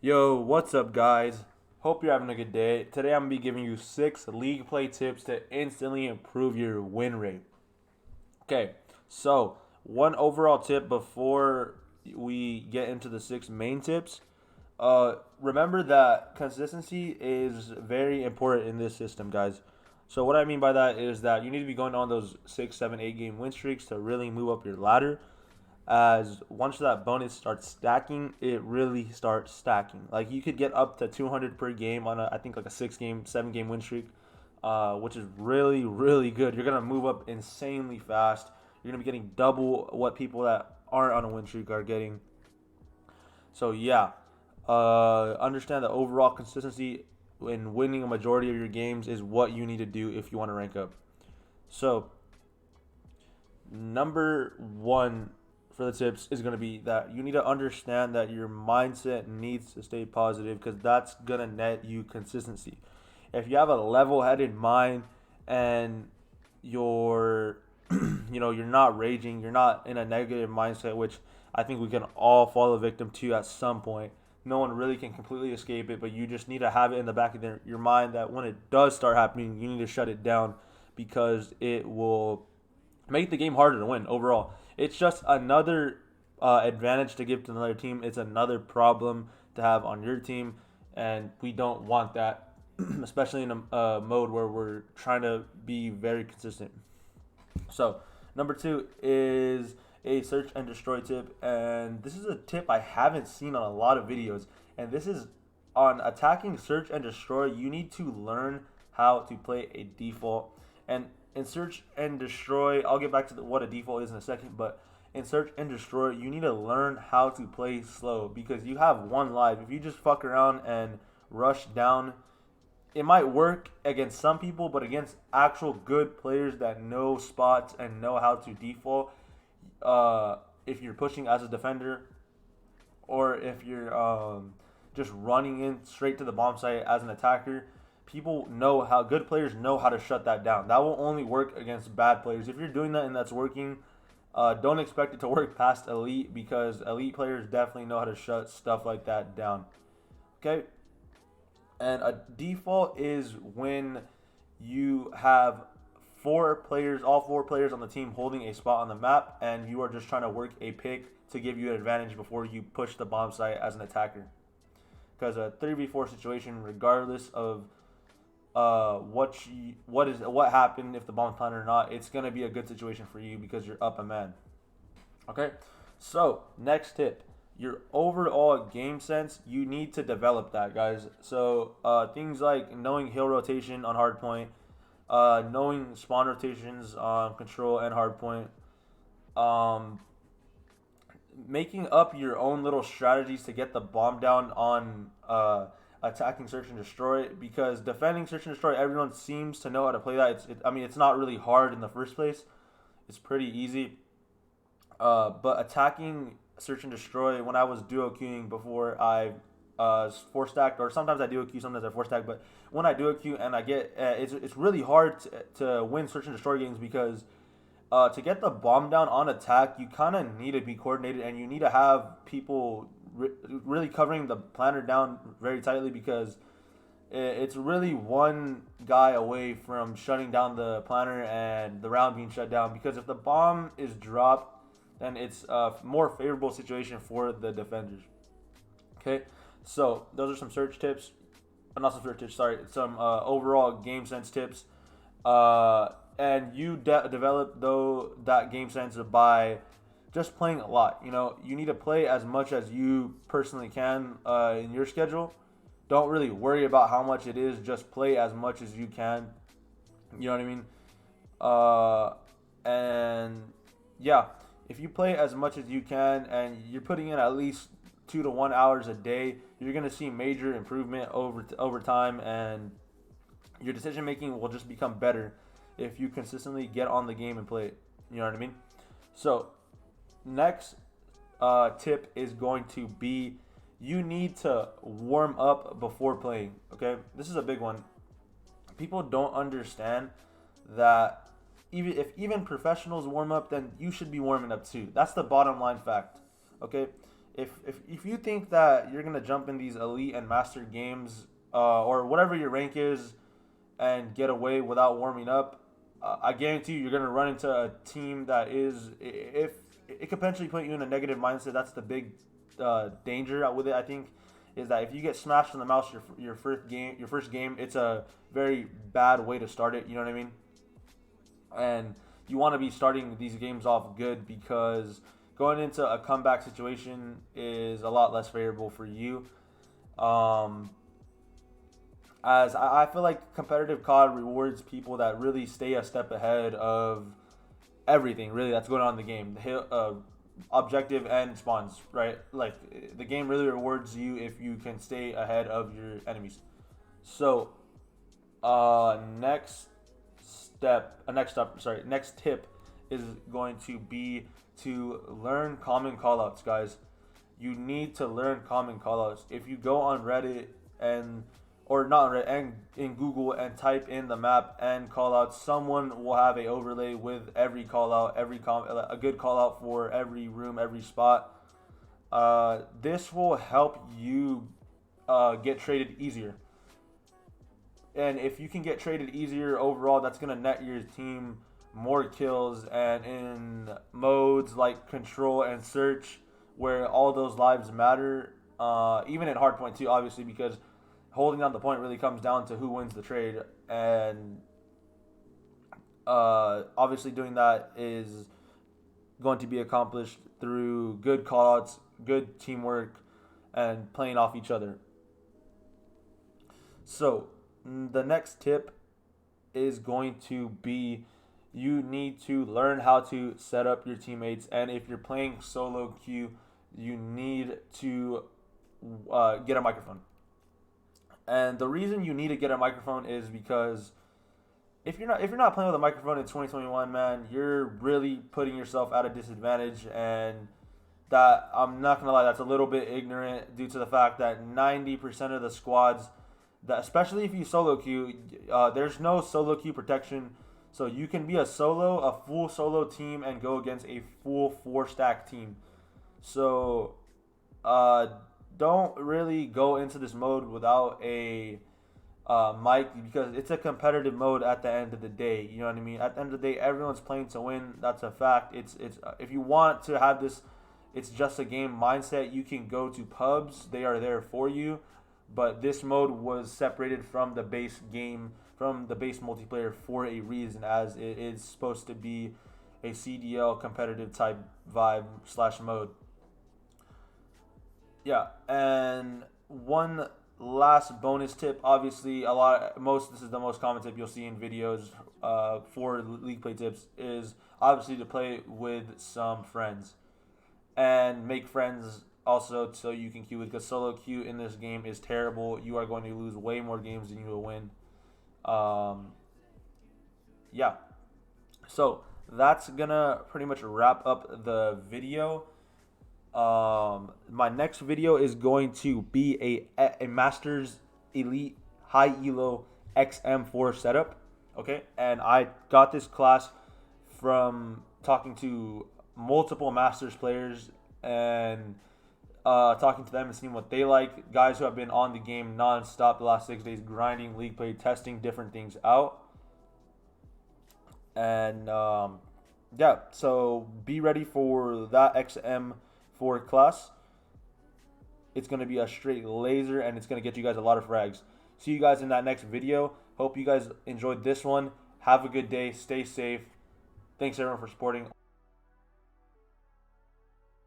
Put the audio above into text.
Yo, what's up, guys? Hope you're having a good day. Today, I'm gonna be giving you 6 league play tips to instantly improve your win rate. Okay, so one overall tip before we get into the 6 main tips. Remember that consistency is very important in this system, guys. So what I mean by that is that you need to be going on those 6, 7, 8 game win streaks to really move up your ladder, as once that bonus starts stacking, it really starts stacking. Like you could get up to 200 per game on I think like a 6 game, 7 game win streak, which is really really good. You're gonna move up insanely fast. You're gonna be getting double what people that aren't on a win streak are getting. So yeah, understand that overall consistency in winning a majority of your games is what you need to do if you want to rank up. So number one for the tips is going to be that you need to understand that your mindset needs to stay positive, because that's going to net you consistency. If you have a level-headed mind and you're you're not raging, you're not in a negative mindset, which I think we can all fall a victim to at some point. No one really can completely escape it, but you just need to have it in the back of your mind that when it does start happening, you need to shut it down, because it will make the game harder to win overall. It's just another advantage to give to another team. It's another problem to have on your team, and we don't want that, especially in a mode where we're trying to be very consistent. So, number two is a search and destroy tip, and this is a tip I haven't seen on a lot of videos, and this is on attacking search and destroy. You need to learn how to play a default, and in search and destroy, I'll get back to what a default is in a second, but in search and destroy, you need to learn how to play slow, because you have one life. If you just fuck around and rush down, it might work against some people, but against actual good players that know spots and know how to default, if you're pushing as a defender, or if you're just running in straight to the bomb site as an attacker, people know how good players know how to shut that down. That will only work against bad players. If you're doing that and that's working, don't expect it to work past elite, because elite players definitely know how to shut stuff like that down. Okay, and a default is when you have all 4 players on the team holding a spot on the map, and you are just trying to work a pick to give you an advantage before you push the bomb site as an attacker. Because a 3v4 situation, regardless of what happened, if the bomb's planted or not, it's gonna be a good situation for you because you're up a man. Okay, so next tip, your overall game sense, you need to develop that, guys. So things like knowing hill rotation on hardpoint, knowing spawn rotations on control and hardpoint, um, making up your own little strategies to get the bomb down on attacking search and destroy, because defending search and destroy, everyone seems to know how to play that. I mean, it's not really hard in the first place. It's pretty easy. But attacking search and destroy, when I was duo queuing before I four stacked, or sometimes I duo queue, sometimes I four stack, but when I duo queue and I get, it's really hard to win search and destroy games, because to get the bomb down on attack, you kind of need to be coordinated, and you need to have people really covering the planner down very tightly, because it's really one guy away from shutting down the planner and the round being shut down. Because if the bomb is dropped, then it's a more favorable situation for the defenders. Okay, so those are some search tips. Not some search tips. Sorry, some overall game sense tips. And you develop though that game sense by just playing a lot. You need to play as much as you personally can in your schedule. Don't really worry about how much it is. Just play as much as you can. You know what I mean? And yeah, if you play as much as you can and you're putting in at least 2 to 1 hours a day, you're gonna see major improvement over time, and your decision making will just become better if you consistently get on the game and play it. You know what I mean? So next tip is going to be, you need to warm up before playing. Okay, this is a big one. People don't understand that even professionals warm up, then you should be warming up too. That's the bottom line fact. Okay, If you think that you're gonna jump in these elite and master games, or whatever your rank is, and get away without warming up, I guarantee you're gonna run into a team that is, if it could potentially put you in a negative mindset. That's the big danger with it. I think is that if you get smashed in the mouth your first game, it's a very bad way to start it. You know what I mean? And you want to be starting these games off good, because going into a comeback situation is a lot less favorable for you. Um, as I feel like competitive COD rewards people that really stay a step ahead of everything really that's going on in the game. Objective and spawns, right? Like the game really rewards you if you can stay ahead of your enemies. So, next tip is going to be to learn common callouts, guys. You need to learn common callouts. If you go on Reddit and or not Reddit and in Google and type in the map and callouts, someone will have a overlay with every callout, a good callout for every room, every spot. This will help you get traded easier. And if you can get traded easier overall, that's going to net your team more kills. And in modes like control and search, where all those lives matter, even in hardpoint too, obviously, because holding down the point really comes down to who wins the trade. And obviously doing that is going to be accomplished through good callouts, good teamwork, and playing off each other. So the next tip is going to be, you need to learn how to set up your teammates. And if you're playing solo queue, you need to get a microphone. And the reason you need to get a microphone is because if you're not playing with a microphone in 2021, man, you're really putting yourself at a disadvantage. And that, I'm not gonna lie, that's a little bit ignorant, due to the fact that 90% of the squads, that especially if you solo queue, there's no solo queue protection. So you can be a full solo team, and go against a full 4-stack team. So don't really go into this mode without a mic, because it's a competitive mode at the end of the day. You know what I mean? At the end of the day, everyone's playing to win. That's a fact. It's if you want to have this, it's just a game mindset, you can go to pubs. They are there for you. But this mode was separated from the base game, from the base multiplayer, for a reason, as it is supposed to be a CDL competitive type vibe / mode. Yeah, and one last bonus tip. Obviously, this is the most common tip you'll see in videos for league play tips, is obviously to play with some friends and make friends also, so you can queue with, because solo queue in this game is terrible. You are going to lose way more games than you will win. Yeah. So that's gonna pretty much wrap up the video. My next video is going to be a Masters Elite High Elo XM4 setup. Okay, and I got this class from talking to multiple Masters players and talking to them and seeing what they like. Guys who have been on the game non-stop the last 6 days, grinding, league play, testing different things out. And yeah, so be ready for that XM4 class. It's going to be a straight laser, and it's going to get you guys a lot of frags. See you guys in that next video. Hope you guys enjoyed this one. Have a good day. Stay safe. Thanks everyone for supporting.